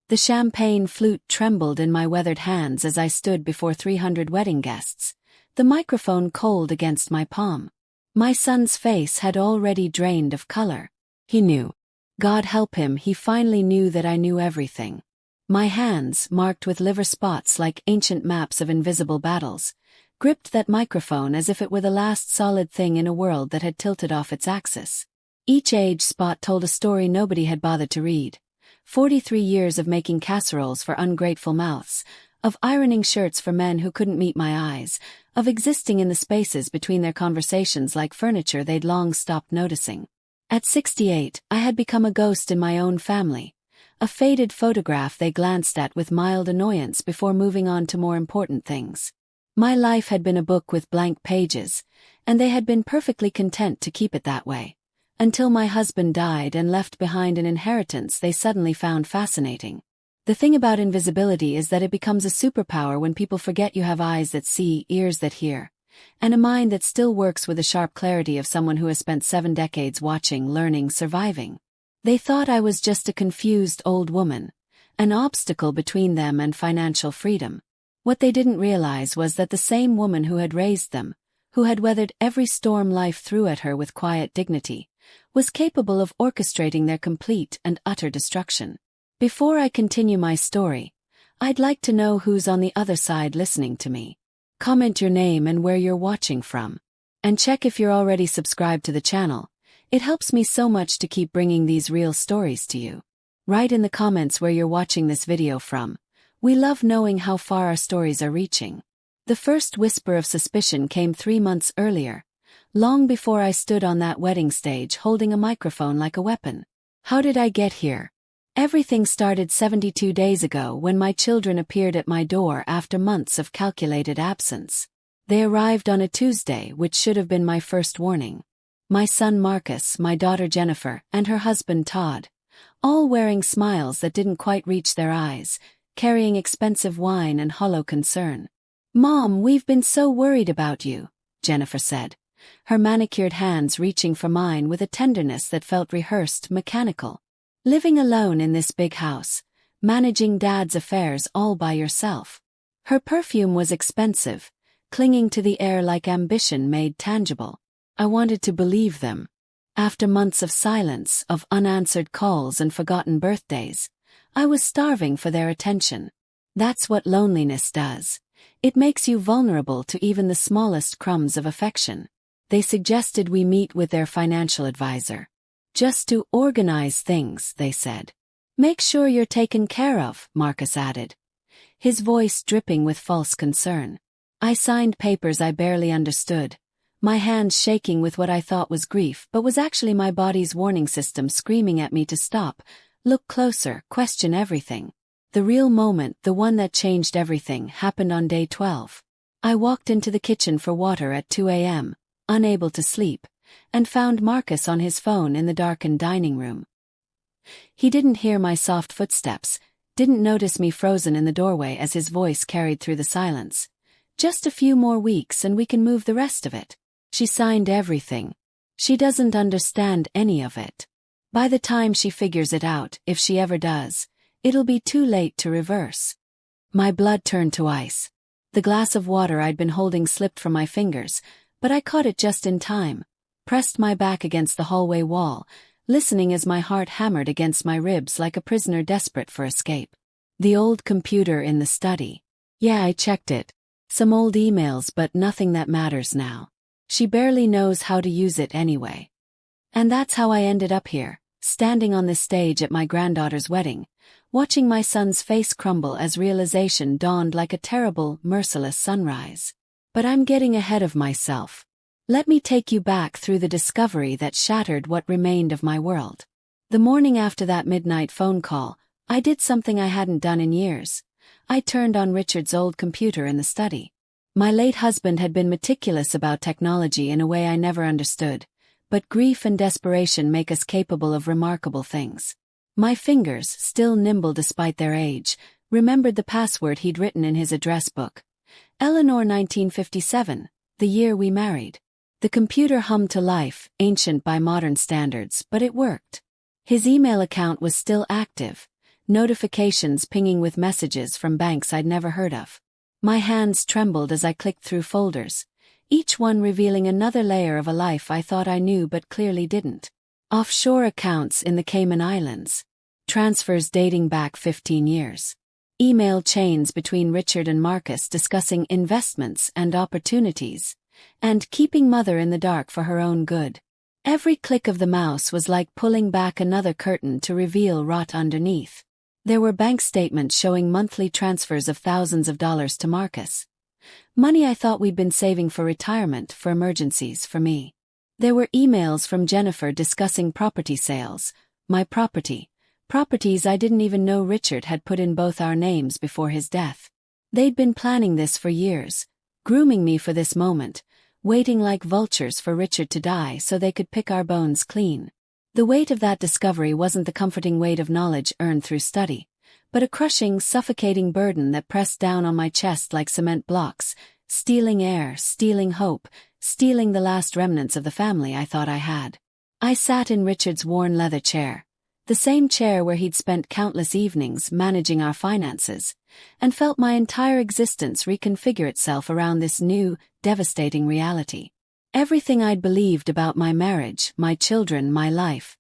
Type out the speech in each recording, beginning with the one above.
The champagne flute trembled in my weathered hands as I stood before 300 wedding guests, the microphone cold against my palm. My son's face had already drained of color. He knew. God help him, he finally knew that I knew everything. My hands, marked with liver spots like ancient maps of invisible battles, gripped that microphone as if it were the last solid thing in a world that had tilted off its axis. Each age spot told a story nobody had bothered to read. 43 years of making casseroles for ungrateful mouths, of ironing shirts for men who couldn't meet my eyes, of existing in the spaces between their conversations like furniture they'd long stopped noticing. At 68, I had become a ghost in my own family, a faded photograph they glanced at with mild annoyance before moving on to more important things. My life had been a book with blank pages, and they had been perfectly content to keep it that way, until my husband died and left behind an inheritance they suddenly found fascinating. The thing about invisibility is that it becomes a superpower when people forget you have eyes that see, ears that hear, and a mind that still works with the sharp clarity of someone who has spent 7 decades watching, learning, surviving. They thought I was just a confused old woman, an obstacle between them and financial freedom. What they didn't realize was that the same woman who had raised them, who had weathered every storm life threw at her with quiet dignity, was capable of orchestrating their complete and utter destruction. Before I continue my story, I'd like to know who's on the other side listening to me. Comment your name and where you're watching from. And check if you're already subscribed to the channel. It helps me so much to keep bringing these real stories to you. Write in the comments where you're watching this video from. We love knowing how far our stories are reaching. The first whisper of suspicion came 3 months earlier, long before I stood on that wedding stage holding a microphone like a weapon. How did I get here? Everything started 72 days ago when my children appeared at my door after months of calculated absence. They arrived on a Tuesday, which should have been my first warning. My son Marcus, my daughter Jennifer, and her husband Todd, all wearing smiles that didn't quite reach their eyes, carrying expensive wine and hollow concern. "Mom, we've been so worried about you," Jennifer said, her manicured hands reaching for mine with a tenderness that felt rehearsed, mechanical. "Living alone in this big house, managing Dad's affairs all by yourself." Her perfume was expensive, clinging to the air like ambition made tangible. I wanted to believe them. After months of silence, of unanswered calls and forgotten birthdays, I was starving for their attention. That's what loneliness does. It makes you vulnerable to even the smallest crumbs of affection. They suggested we meet with their financial advisor. "Just to organize things," they said. "Make sure you're taken care of," Marcus added, his voice dripping with false concern. I signed papers I barely understood, my hands shaking with what I thought was grief but was actually my body's warning system screaming at me to stop, look closer, question everything. The real moment, the one that changed everything, happened on day 12. I walked into the kitchen for water at 2 a.m., unable to sleep, and found Marcus on his phone in the darkened dining room. He didn't hear my soft footsteps, didn't notice me frozen in the doorway as his voice carried through the silence. "Just a few more weeks and we can move the rest of it. She signed everything. She doesn't understand any of it. By the time she figures it out, if she ever does, it'll be too late to reverse." My blood turned to ice. The glass of water I'd been holding slipped from my fingers, but I caught it just in time, pressed my back against the hallway wall, listening as my heart hammered against my ribs like a prisoner desperate for escape. The old computer in the study. Yeah, I checked it. Some old emails, but nothing that matters now. She barely knows how to use it anyway. And that's how I ended up here, standing on this stage at my granddaughter's wedding, watching my son's face crumble as realization dawned like a terrible, merciless sunrise. But I'm getting ahead of myself. Let me take you back through the discovery that shattered what remained of my world. The morning after that midnight phone call, I did something I hadn't done in years. I turned on Richard's old computer in the study. My late husband had been meticulous about technology in a way I never understood, but grief and desperation make us capable of remarkable things. My fingers, still nimble despite their age, remembered the password he'd written in his address book. Eleanor 1957, the year we married. The computer hummed to life, ancient by modern standards, but it worked. His email account was still active, notifications pinging with messages from banks I'd never heard of. My hands trembled as I clicked through folders, each one revealing another layer of a life I thought I knew but clearly didn't. Offshore accounts in the Cayman Islands. Transfers dating back 15 years. Email chains between Richard and Marcus discussing investments and opportunities, and keeping mother in the dark for her own good. Every click of the mouse was like pulling back another curtain to reveal rot underneath. There were bank statements showing monthly transfers of thousands of dollars to Marcus. Money I thought we'd been saving for retirement, for emergencies, for me. There were emails from Jennifer discussing property sales, my property, properties I didn't even know Richard had put in both our names before his death. They'd been planning this for years, grooming me for this moment, waiting like vultures for Richard to die so they could pick our bones clean. The weight of that discovery wasn't the comforting weight of knowledge earned through study, but a crushing, suffocating burden that pressed down on my chest like cement blocks, stealing air, stealing hope, stealing the last remnants of the family I thought I had. I sat in Richard's worn leather chair, the same chair where he'd spent countless evenings managing our finances, and felt my entire existence reconfigure itself around this new, devastating reality. Everything I'd believed about my marriage, my children, my life,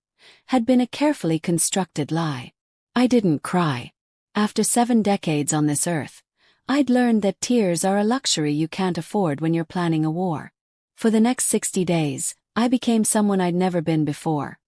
had been a carefully constructed lie. I didn't cry. After 7 decades on this earth, I'd learned that tears are a luxury you can't afford when you're planning a war. For the next 60 days, I became someone I'd never been before.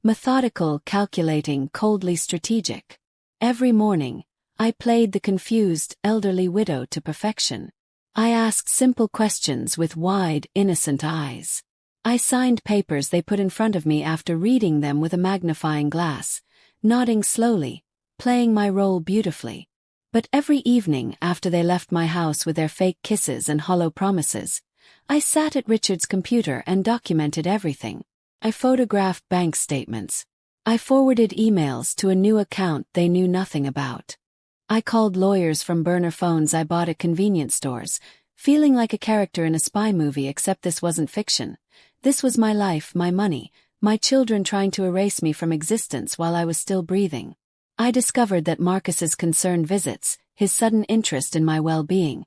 Methodical, calculating, coldly strategic. Every morning, I played the confused, elderly widow to perfection. I asked simple questions with wide, innocent eyes. I signed papers they put in front of me after reading them with a magnifying glass, nodding slowly, playing my role beautifully. But every evening after they left my house with their fake kisses and hollow promises, I sat at Richard's computer and documented everything. I photographed bank statements. I forwarded emails to a new account they knew nothing about. I called lawyers from burner phones I bought at convenience stores, feeling like a character in a spy movie, except this wasn't fiction. This was my life, my money, my children trying to erase me from existence while I was still breathing. I discovered that Marcus's concerned visits, his sudden interest in my well-being,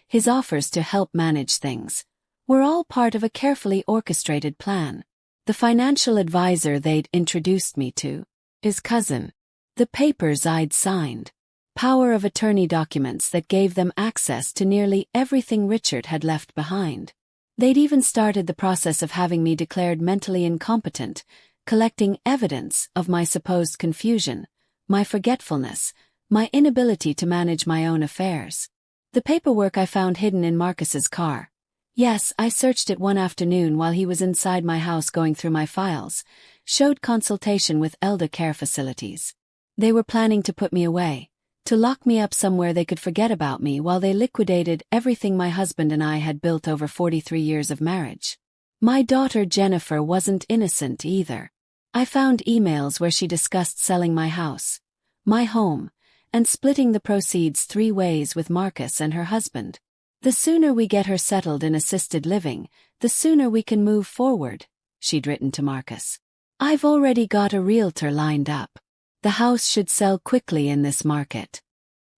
his offers to help manage things, were all part of a carefully orchestrated plan. The financial advisor they'd introduced me to, his cousin, the papers I'd signed, power of attorney documents that gave them access to nearly everything Richard had left behind. They'd even started the process of having me declared mentally incompetent, collecting evidence of my supposed confusion, my forgetfulness, my inability to manage my own affairs. The paperwork I found hidden in Marcus's car. Yes, I searched it one afternoon while he was inside my house going through my files, showed consultation with elder care facilities. They were planning to put me away, to lock me up somewhere they could forget about me while they liquidated everything my husband and I had built over 43 years of marriage. My daughter Jennifer wasn't innocent either. I found emails where she discussed selling my house, my home, and splitting the proceeds 3 ways with Marcus and her husband. The sooner we get her settled in assisted living, the sooner we can move forward, she'd written to Marcus. I've already got a realtor lined up. The house should sell quickly in this market.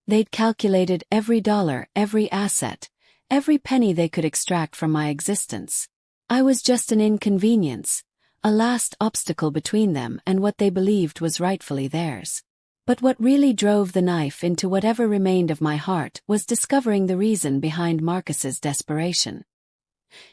They'd calculated every dollar, every asset, every penny they could extract from my existence. I was just an inconvenience, a last obstacle between them and what they believed was rightfully theirs. But what really drove the knife into whatever remained of my heart was discovering the reason behind Marcus's desperation.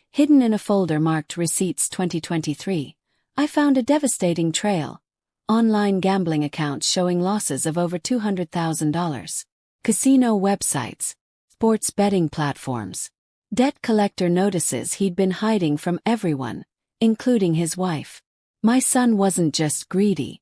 Hidden in a folder marked Receipts 2023, I found a devastating trail. Online gambling accounts showing losses of over $200,000. Casino websites. Sports betting platforms. Debt collector notices he'd been hiding from everyone, including his wife. My son wasn't just greedy.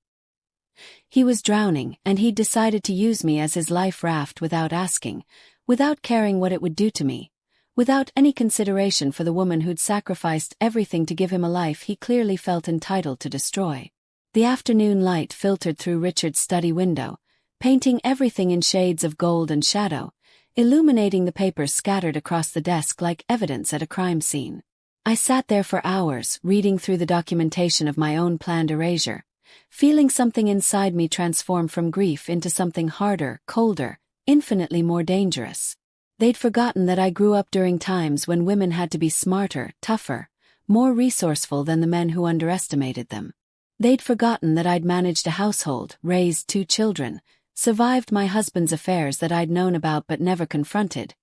He was drowning, and he'd decided to use me as his life raft without asking, without caring what it would do to me, without any consideration for the woman who'd sacrificed everything to give him a life he clearly felt entitled to destroy. The afternoon light filtered through Richard's study window, painting everything in shades of gold and shadow, illuminating the papers scattered across the desk like evidence at a crime scene. I sat there for hours, reading through the documentation of my own planned erasure, feeling something inside me transform from grief into something harder, colder, infinitely more dangerous. They'd forgotten that I grew up during times when women had to be smarter, tougher, more resourceful than the men who underestimated them. They'd forgotten that I'd managed a household, raised 2 children, survived my husband's affairs that I'd known about but never confronted,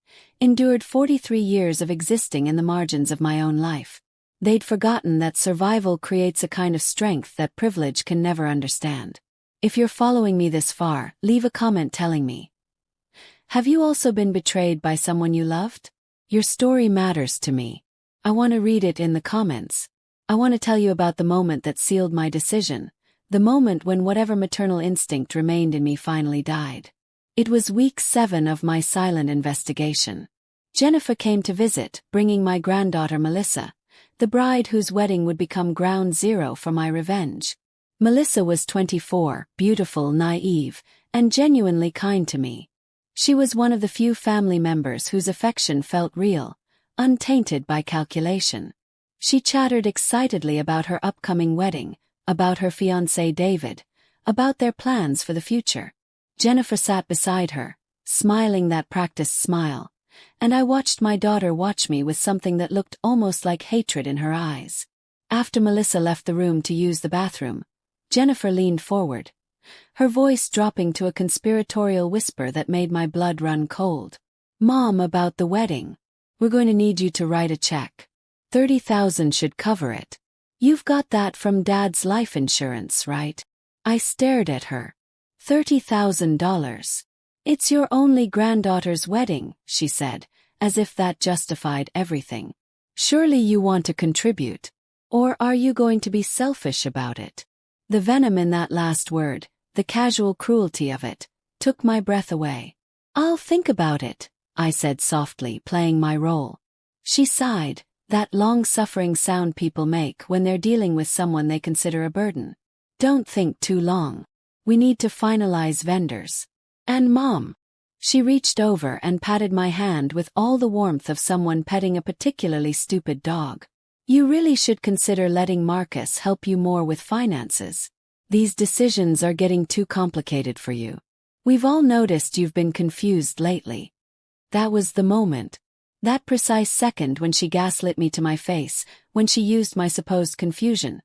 endured 43 years of existing in the margins of my own life. They'd forgotten that survival creates a kind of strength that privilege can never understand. If you're following me this far, leave a comment telling me. Have you also been betrayed by someone you loved? Your story matters to me. I want to read it in the comments. I want to tell you about the moment that sealed my decision, the moment when whatever maternal instinct remained in me finally died. It was week 7 of my silent investigation. Jennifer came to visit, bringing my granddaughter Melissa, the bride whose wedding would become ground zero for my revenge. Melissa was 24, beautiful, naive, and genuinely kind to me. She was one of the few family members whose affection felt real, untainted by calculation. She chattered excitedly about her upcoming wedding, about her fiancé David, about their plans for the future. Jennifer sat beside her, smiling that practiced smile, and I watched my daughter watch me with something that looked almost like hatred in her eyes. After Melissa left the room to use the bathroom, Jennifer leaned forward, her voice dropping to a conspiratorial whisper that made my blood run cold. "Mom, about the wedding. We're going to need you to write a check. $30,000 should cover it. You've got that from Dad's life insurance, right?" I stared at her. $30,000. "It's your only granddaughter's wedding," she said, as if that justified everything. "Surely you want to contribute. Or are you going to be selfish about it?" The venom in that last word, the casual cruelty of it, took my breath away. "I'll think about it," I said softly, playing my role. She sighed, that long-suffering sound people make when they're dealing with someone they consider a burden. "Don't think too long. We need to finalize vendors. And Mom." She reached over and patted my hand with all the warmth of someone petting a particularly stupid dog. "You really should consider letting Marcus help you more with finances. These decisions are getting too complicated for you. We've all noticed you've been confused lately." That was the moment. That precise second when she gaslit me to my face, when she used my supposed confusion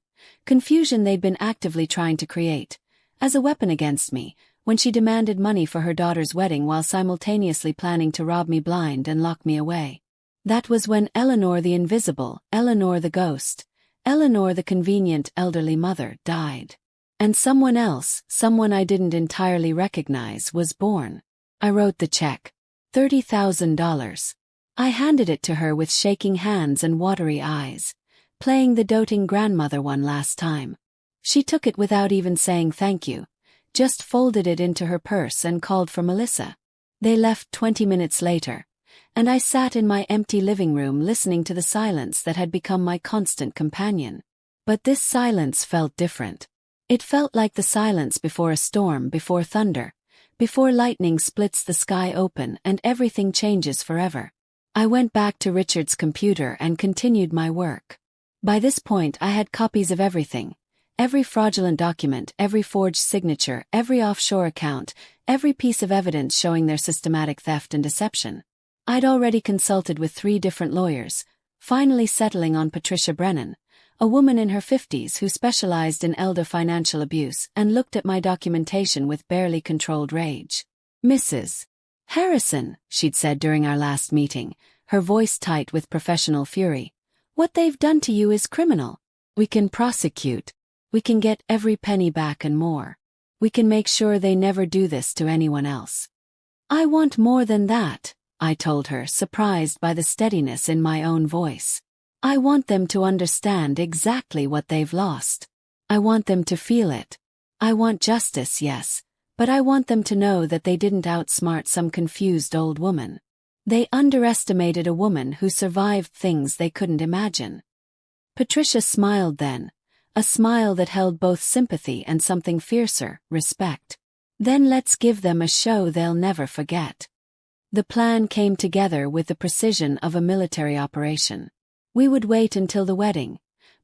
they'd been actively trying to create, as a weapon against me, when she demanded money for her daughter's wedding while simultaneously planning to rob me blind and lock me away. That was when Eleanor the invisible, Eleanor the ghost, Eleanor the convenient elderly mother, died. And someone else, someone I didn't entirely recognize, was born. I wrote the check. $30,000. I handed it to her with shaking hands and watery eyes, playing the doting grandmother one last time. She took it without even saying thank you, just folded it into her purse and called for Melissa. They left 20 minutes later, and I sat in my empty living room listening to the silence that had become my constant companion. But this silence felt different. It felt like the silence before a storm, before thunder, before lightning splits the sky open and everything changes forever. I went back to Richard's computer and continued my work. By this point I had copies of everything. Every fraudulent document, every forged signature, every offshore account, every piece of evidence showing their systematic theft and deception. I'd already consulted with 3 different lawyers, finally settling on Patricia Brennan, a woman in her 50s who specialized in elder financial abuse and looked at my documentation with barely controlled rage. "Mrs. Harrison," she'd said during our last meeting, her voice tight with professional fury, "what they've done to you is criminal. We can prosecute. We can get every penny back and more. We can make sure they never do this to anyone else." "I want more than that," I told her, surprised by the steadiness in my own voice. "I want them to understand exactly what they've lost. I want them to feel it. I want justice, yes, but I want them to know that they didn't outsmart some confused old woman. They underestimated a woman who survived things they couldn't imagine." Patricia smiled then, a smile that held both sympathy and something fiercer, respect. "Then let's give them a show they'll never forget." The plan came together with the precision of a military operation. We would wait until the wedding.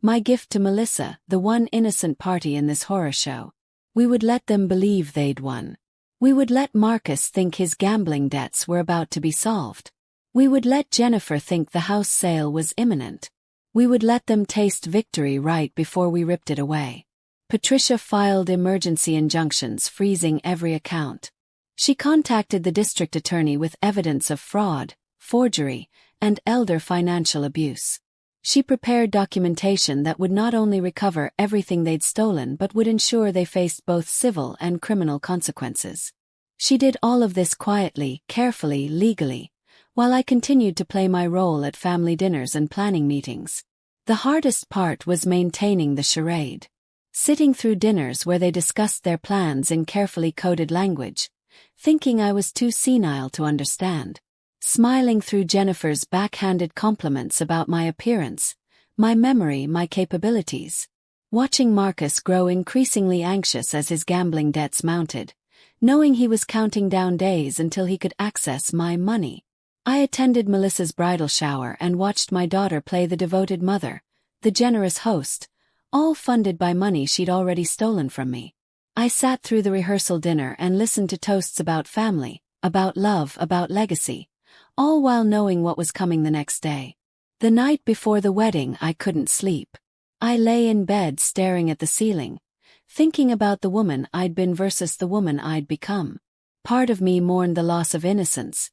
My gift to Melissa, the one innocent party in this horror show. We would let them believe they'd won. We would let Marcus think his gambling debts were about to be solved. We would let Jennifer think the house sale was imminent. We would let them taste victory right before we ripped it away. Patricia filed emergency injunctions freezing every account. She contacted the district attorney with evidence of fraud, forgery, and elder financial abuse. She prepared documentation that would not only recover everything they'd stolen but would ensure they faced both civil and criminal consequences. She did all of this quietly, carefully, legally, while I continued to play my role at family dinners and planning meetings. The hardest part was maintaining the charade. Sitting through dinners where they discussed their plans in carefully coded language, thinking I was too senile to understand. Smiling through Jennifer's backhanded compliments about my appearance, my memory, my capabilities. Watching Marcus grow increasingly anxious as his gambling debts mounted, knowing he was counting down days until he could access my money. I attended Melissa's bridal shower and watched my daughter play the devoted mother, the generous host, all funded by money she'd already stolen from me. I sat through the rehearsal dinner and listened to toasts about family, about love, about legacy, all while knowing what was coming the next day. The night before the wedding I couldn't sleep. I lay in bed staring at the ceiling, thinking about the woman I'd been versus the woman I'd become. Part of me mourned the loss of innocence,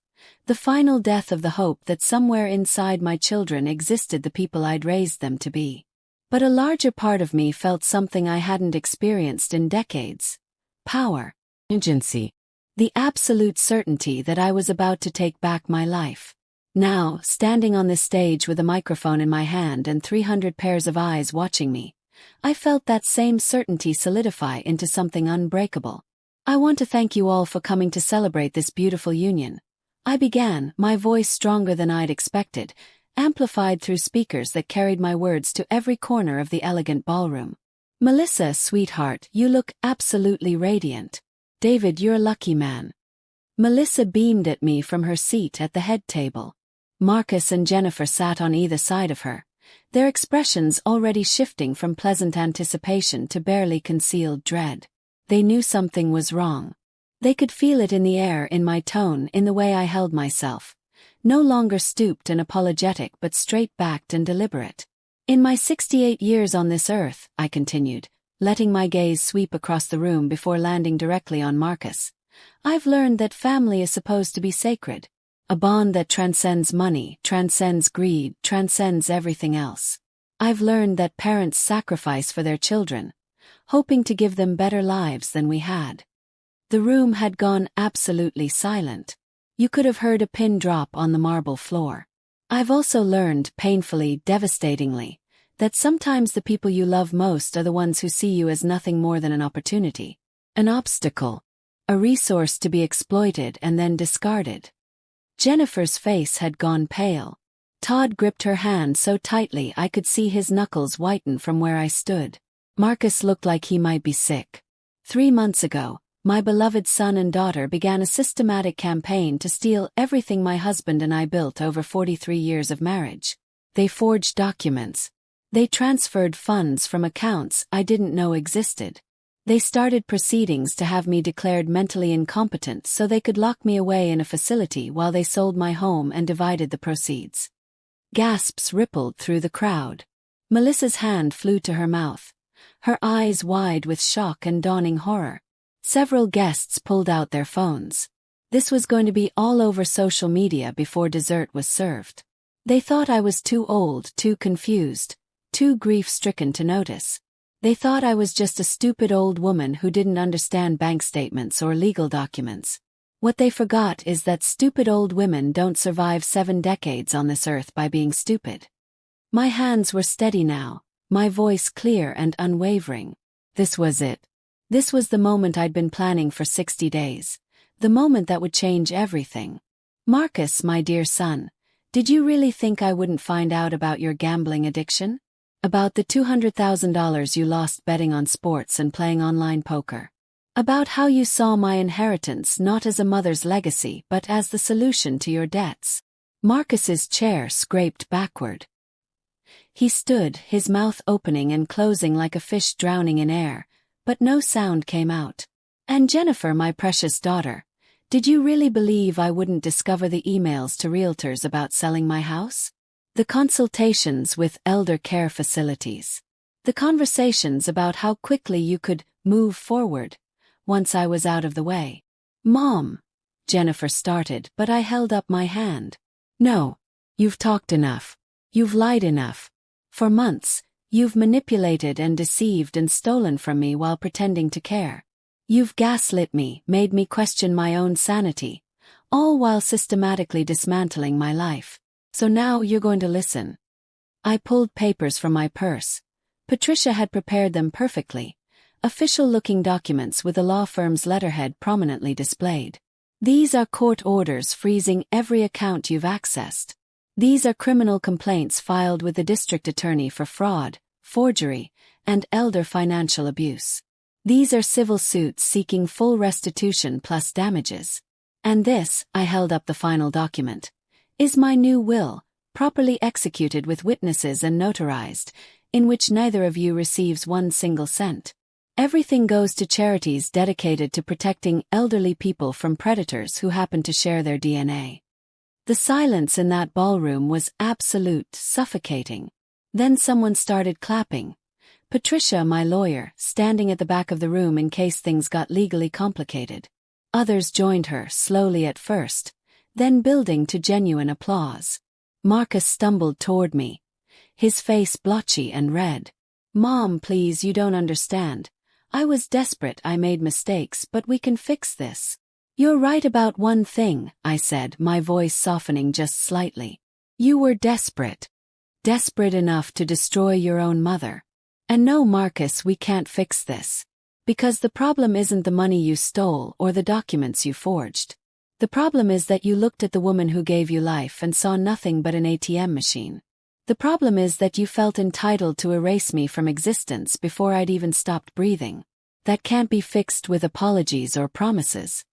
the final death of the hope that somewhere inside my children existed the people I'd raised them to be. But a larger part of me felt something I hadn't experienced in decades. Power. Agency. The absolute certainty that I was about to take back my life. Now, standing on this stage with a microphone in my hand and 300 pairs of eyes watching me, I felt that same certainty solidify into something unbreakable. I want to thank you all for coming to celebrate this beautiful union. I began, my voice stronger than I'd expected, amplified through speakers that carried my words to every corner of the elegant ballroom. Melissa, sweetheart, you look absolutely radiant. David, you're a lucky man. Melissa beamed at me from her seat at the head table. Marcus and Jennifer sat on either side of her, their expressions already shifting from pleasant anticipation to barely concealed dread. They knew something was wrong. They could feel it in the air, in my tone, in the way I held myself. No longer stooped and apologetic but straight-backed and deliberate. In my 68 years on this earth, I continued, letting my gaze sweep across the room before landing directly on Marcus, I've learned that family is supposed to be sacred. A bond that transcends money, transcends greed, transcends everything else. I've learned that parents sacrifice for their children, hoping to give them better lives than we had. The room had gone absolutely silent. You could have heard a pin drop on the marble floor. I've also learned, painfully, devastatingly, that sometimes the people you love most are the ones who see you as nothing more than an opportunity, an obstacle, a resource to be exploited and then discarded. Jennifer's face had gone pale. Todd gripped her hand so tightly I could see his knuckles whiten from where I stood. Marcus looked like he might be sick. 3 months ago, my beloved son and daughter began a systematic campaign to steal everything my husband and I built over 43 years of marriage. They forged documents. They transferred funds from accounts I didn't know existed. They started proceedings to have me declared mentally incompetent so they could lock me away in a facility while they sold my home and divided the proceeds. Gasps rippled through the crowd. Melissa's hand flew to her mouth, her eyes wide with shock and dawning horror. Several guests pulled out their phones. This was going to be all over social media before dessert was served. They thought I was too old, too confused, too grief-stricken to notice. They thought I was just a stupid old woman who didn't understand bank statements or legal documents. What they forgot is that stupid old women don't survive 7 decades on this earth by being stupid. My hands were steady now, my voice clear and unwavering. This was it. This was the moment I'd been planning for 60 days. The moment that would change everything. Marcus, my dear son, did you really think I wouldn't find out about your gambling addiction? About the $200,000 you lost betting on sports and playing online poker. About how you saw my inheritance not as a mother's legacy but as the solution to your debts. Marcus's chair scraped backward. He stood, his mouth opening and closing like a fish drowning in air, but no sound came out. "And Jennifer, my precious daughter, did you really believe I wouldn't discover the emails to realtors about selling my house? The consultations with elder care facilities. The conversations about how quickly you could move forward once I was out of the way." "Mom," Jennifer started, but I held up my hand. "No. You've talked enough. You've lied enough. For months, you've manipulated and deceived and stolen from me while pretending to care. You've gaslit me, made me question my own sanity, all while systematically dismantling my life. So now you're going to listen." I pulled papers from my purse. Patricia had prepared them perfectly, official-looking documents with the law firm's letterhead prominently displayed. "These are court orders freezing every account you've accessed. These are criminal complaints filed with the district attorney for fraud, forgery, and elder financial abuse. These are civil suits seeking full restitution plus damages. And this," I held up the final document, "is my new will, properly executed with witnesses and notarized, in which neither of you receives one single cent. Everything goes to charities dedicated to protecting elderly people from predators who happen to share their DNA." The silence in that ballroom was absolute, suffocating. Then someone started clapping. Patricia, my lawyer, standing at the back of the room in case things got legally complicated. Others joined her, slowly at first, then building to genuine applause. Marcus stumbled toward me, his face blotchy and red. "Mom, please, you don't understand. I was desperate, I made mistakes, but we can fix this." "You're right about one thing," I said, my voice softening just slightly. "You were desperate. Desperate enough to destroy your own mother. And no, Marcus, we can't fix this. Because the problem isn't the money you stole or the documents you forged. The problem is that you looked at the woman who gave you life and saw nothing but an ATM machine. The problem is that you felt entitled to erase me from existence before I'd even stopped breathing. That can't be fixed with apologies or promises."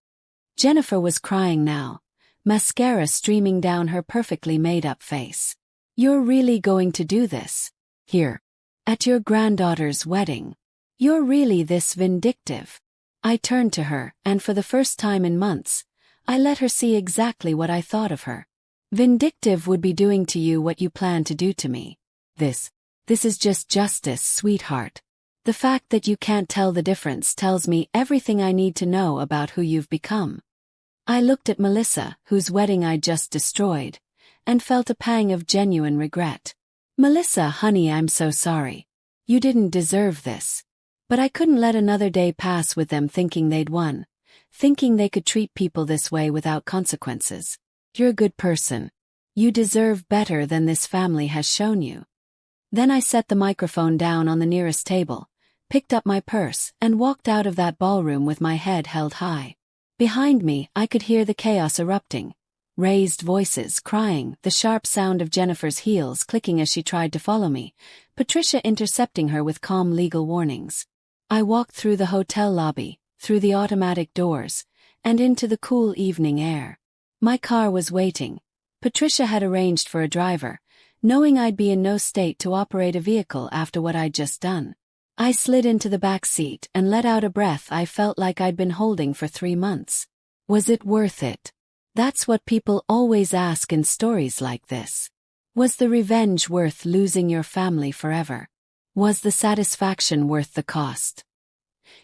Jennifer was crying now, mascara streaming down her perfectly made-up face. "You're really going to do this? Here? At your granddaughter's wedding? You're really this vindictive?" I turned to her, and for the first time in months, I let her see exactly what I thought of her. "Vindictive would be doing to you what you plan to do to me. This is just justice, sweetheart. The fact that you can't tell the difference tells me everything I need to know about who you've become." I looked at Melissa, whose wedding I'd just destroyed, and felt a pang of genuine regret. "Melissa, honey, I'm so sorry. You didn't deserve this. But I couldn't let another day pass with them thinking they'd won, thinking they could treat people this way without consequences. You're a good person. You deserve better than this family has shown you." Then I set the microphone down on the nearest table, picked up my purse, and walked out of that ballroom with my head held high. Behind me, I could hear the chaos erupting. Raised voices, crying, the sharp sound of Jennifer's heels clicking as she tried to follow me, Patricia intercepting her with calm legal warnings. I walked through the hotel lobby, through the automatic doors, and into the cool evening air. My car was waiting. Patricia had arranged for a driver, knowing I'd be in no state to operate a vehicle after what I'd just done. I slid into the back seat and let out a breath I felt like I'd been holding for 3 months. Was it worth it? That's what people always ask in stories like this. Was the revenge worth losing your family forever? Was the satisfaction worth the cost?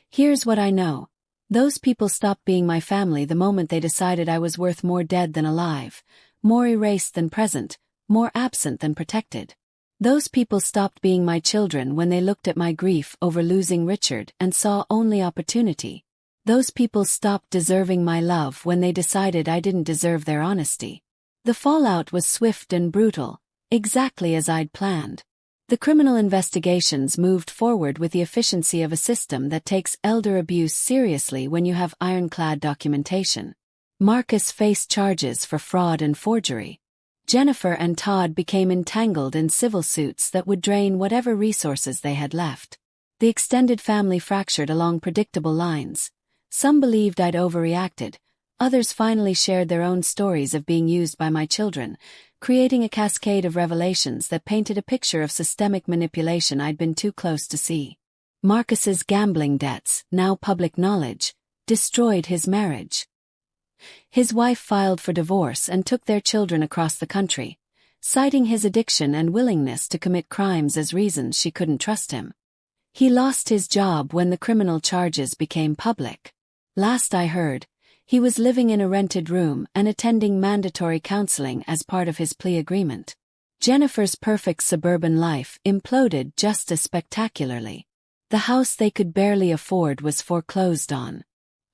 Here's what I know. Those people stopped being my family the moment they decided I was worth more dead than alive, more erased than present, more absent than protected. Those people stopped being my children when they looked at my grief over losing Richard and saw only opportunity. Those people stopped deserving my love when they decided I didn't deserve their honesty. The fallout was swift and brutal, exactly as I'd planned. The criminal investigations moved forward with the efficiency of a system that takes elder abuse seriously when you have ironclad documentation. Marcus faced charges for fraud and forgery. Jennifer and Todd became entangled in civil suits that would drain whatever resources they had left. The extended family fractured along predictable lines. Some believed I'd overreacted. Others finally shared their own stories of being used by my children, creating a cascade of revelations that painted a picture of systemic manipulation I'd been too close to see. Marcus's gambling debts, now public knowledge, destroyed his marriage. His wife filed for divorce and took their children across the country, citing his addiction and willingness to commit crimes as reasons she couldn't trust him. He lost his job when the criminal charges became public. Last I heard, he was living in a rented room and attending mandatory counseling as part of his plea agreement. Jennifer's perfect suburban life imploded just as spectacularly. The house they could barely afford was foreclosed on.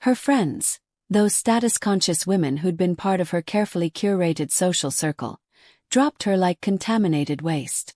Her friends, those status-conscious women who'd been part of her carefully curated social circle, dropped her like contaminated waste.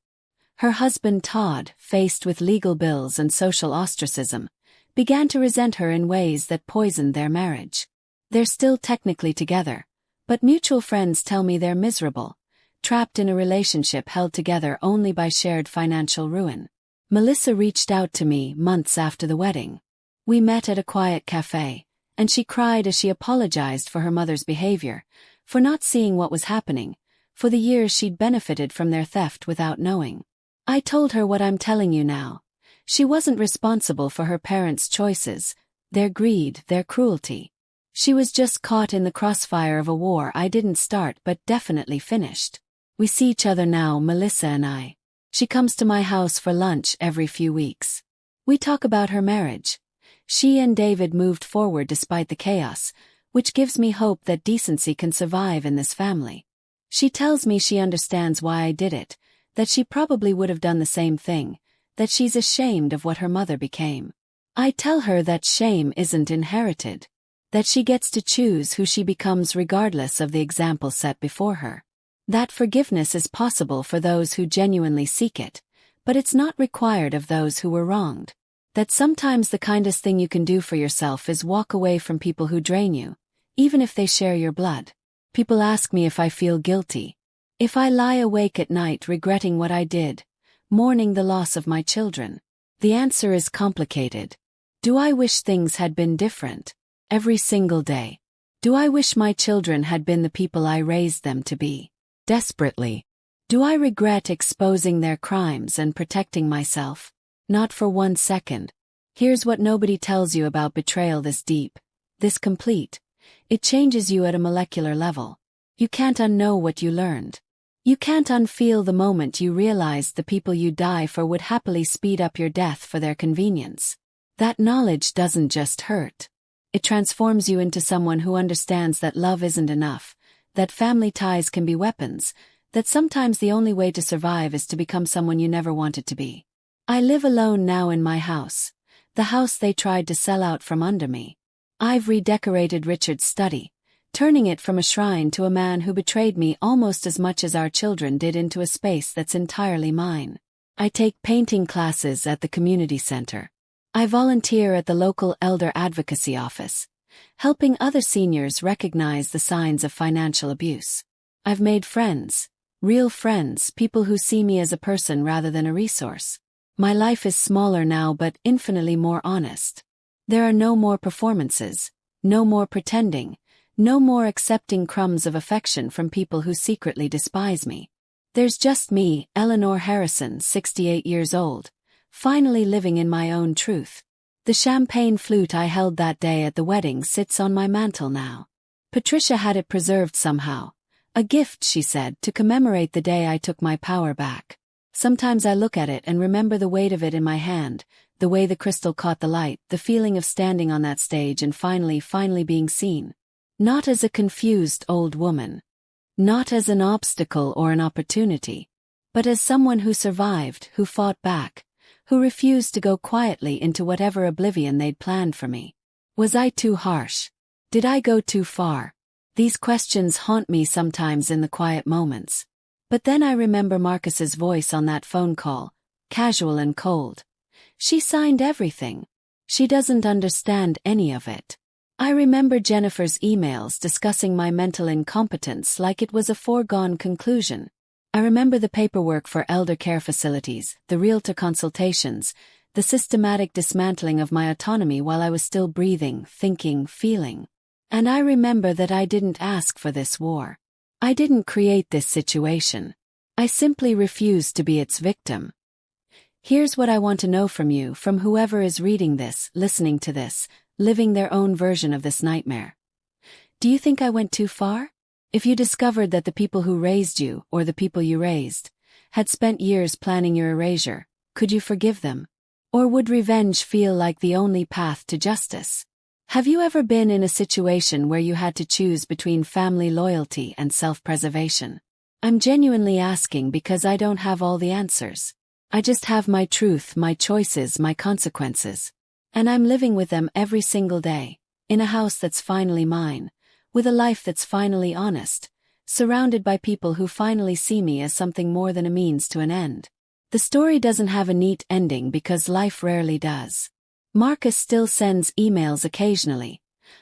Her husband Todd, faced with legal bills and social ostracism, began to resent her in ways that poisoned their marriage. They're still technically together, but mutual friends tell me they're miserable, trapped in a relationship held together only by shared financial ruin. Melissa reached out to me months after the wedding. We met at a quiet cafe, and she cried as she apologized for her mother's behavior, for not seeing what was happening, for the years she'd benefited from their theft without knowing. I told her what I'm telling you now. She wasn't responsible for her parents' choices, their greed, their cruelty. She was just caught in the crossfire of a war I didn't start but definitely finished. We see each other now, Melissa and I. She comes to my house for lunch every few weeks. We talk about her marriage. She and David moved forward despite the chaos, which gives me hope that decency can survive in this family. She tells me she understands why I did it, that she probably would have done the same thing, that she's ashamed of what her mother became. I tell her that shame isn't inherited, that she gets to choose who she becomes regardless of the example set before her. That forgiveness is possible for those who genuinely seek it, but it's not required of those who were wronged. That sometimes the kindest thing you can do for yourself is walk away from people who drain you, even if they share your blood. People ask me if I feel guilty. If I lie awake at night regretting what I did, mourning the loss of my children. The answer is complicated. Do I wish things had been different? Every single day. Do I wish my children had been the people I raised them to be? Desperately. Do I regret exposing their crimes and protecting myself? Not for 1 second. Here's what nobody tells you about betrayal this deep, this complete. It changes you at a molecular level. You can't unknow what you learned. You can't unfeel the moment you realized the people you die for would happily speed up your death for their convenience. That knowledge doesn't just hurt. It transforms you into someone who understands that love isn't enough, that family ties can be weapons, that sometimes the only way to survive is to become someone you never wanted to be. I live alone now in my house, the house they tried to sell out from under me. I've redecorated Richard's study, turning it from a shrine to a man who betrayed me almost as much as our children did into a space that's entirely mine. I take painting classes at the community center. I volunteer at the local elder advocacy office, helping other seniors recognize the signs of financial abuse. I've made friends, real friends, people who see me as a person rather than a resource. My life is smaller now but infinitely more honest. There are no more performances, no more pretending, no more accepting crumbs of affection from people who secretly despise me. There's just me, Eleanor Harrison, 68 years old, finally living in my own truth. The champagne flute I held that day at the wedding sits on my mantel now. Patricia had it preserved somehow. A gift, she said, to commemorate the day I took my power back. Sometimes I look at it and remember the weight of it in my hand, the way the crystal caught the light, the feeling of standing on that stage and finally being seen. Not as a confused old woman. Not as an obstacle or an opportunity. But as someone who survived, who fought back, who refused to go quietly into whatever oblivion they'd planned for me. Was I too harsh? Did I go too far? These questions haunt me sometimes in the quiet moments. But then I remember Marcus's voice on that phone call, casual and cold. She signed everything. She doesn't understand any of it. I remember Jennifer's emails discussing my mental incompetence like it was a foregone conclusion. I remember the paperwork for elder care facilities, the realtor consultations, the systematic dismantling of my autonomy while I was still breathing, thinking, feeling. And I remember that I didn't ask for this war. I didn't create this situation. I simply refused to be its victim. Here's what I want to know from you, from whoever is reading this, listening to this, living their own version of this nightmare. Do you think I went too far? If you discovered that the people who raised you, or the people you raised, had spent years planning your erasure, could you forgive them? Or would revenge feel like the only path to justice? Have you ever been in a situation where you had to choose between family loyalty and self-preservation? I'm genuinely asking because I don't have all the answers. I just have my truth, my choices, my consequences. And I'm living with them every single day, in a house that's finally mine, with a life that's finally honest, surrounded by people who finally see me as something more than a means to an end. The story doesn't have a neat ending because life rarely does. Marcus still sends emails occasionally,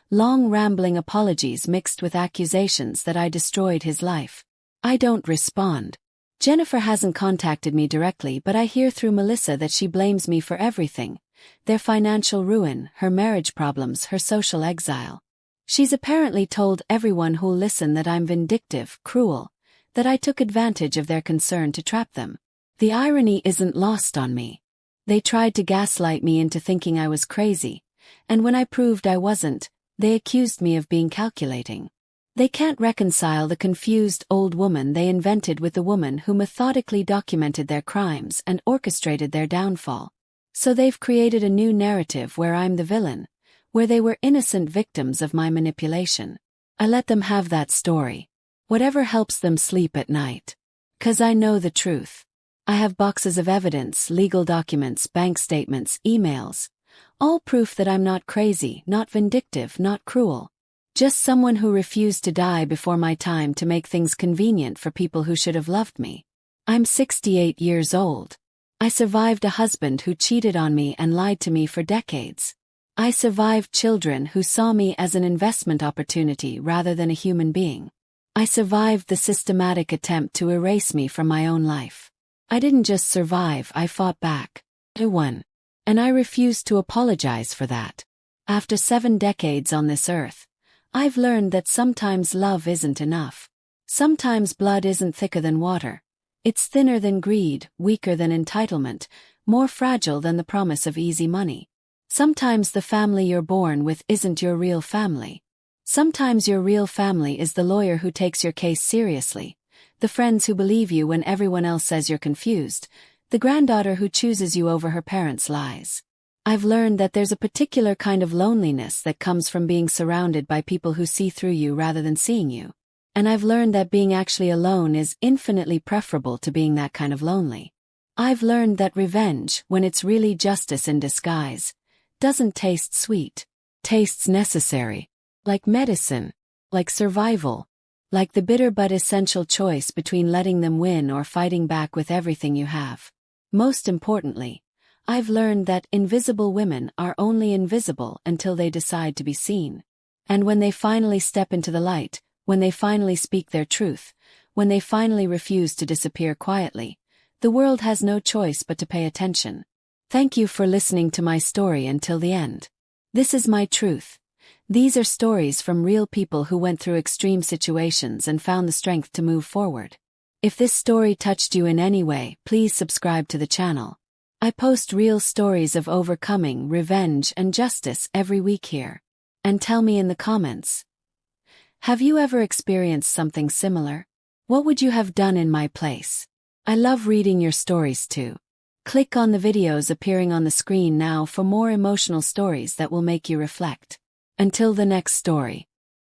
long rambling apologies mixed with accusations that I destroyed his life. I don't respond. Jennifer hasn't contacted me directly, but I hear through Melissa that she blames me for everything: their financial ruin, her marriage problems, her social exile. She's apparently told everyone who'll listen that I'm vindictive, cruel, that I took advantage of their concern to trap them. The irony isn't lost on me. They tried to gaslight me into thinking I was crazy, and when I proved I wasn't, they accused me of being calculating. They can't reconcile the confused old woman they invented with the woman who methodically documented their crimes and orchestrated their downfall. So they've created a new narrative where I'm the villain, where they were innocent victims of my manipulation. I let them have that story. Whatever helps them sleep at night. 'Cause I know the truth. I have boxes of evidence, legal documents, bank statements, emails. All proof that I'm not crazy, not vindictive, not cruel. Just someone who refused to die before my time to make things convenient for people who should have loved me. I'm 68 years old. I survived a husband who cheated on me and lied to me for decades. I survived children who saw me as an investment opportunity rather than a human being. I survived the systematic attempt to erase me from my own life. I didn't just survive, I fought back. I won. And I refuse to apologize for that. After 7 decades on this earth, I've learned that sometimes love isn't enough. Sometimes blood isn't thicker than water. It's thinner than greed, weaker than entitlement, more fragile than the promise of easy money. Sometimes the family you're born with isn't your real family. Sometimes your real family is the lawyer who takes your case seriously, the friends who believe you when everyone else says you're confused, the granddaughter who chooses you over her parents' lies. I've learned that there's a particular kind of loneliness that comes from being surrounded by people who see through you rather than seeing you. And I've learned that being actually alone is infinitely preferable to being that kind of lonely. I've learned that revenge, when it's really justice in disguise, doesn't taste sweet. Tastes necessary. Like medicine. Like survival. Like the bitter but essential choice between letting them win or fighting back with everything you have. Most importantly, I've learned that invisible women are only invisible until they decide to be seen. And when they finally step into the light, when they finally speak their truth, when they finally refuse to disappear quietly, the world has no choice but to pay attention. Thank you for listening to my story until the end. This is my truth. These are stories from real people who went through extreme situations and found the strength to move forward. If this story touched you in any way, please subscribe to the channel. I post real stories of overcoming, revenge, and justice every week here. And tell me in the comments. Have you ever experienced something similar? What would you have done in my place? I love reading your stories too. Click on the videos appearing on the screen now for more emotional stories that will make you reflect. Until the next story.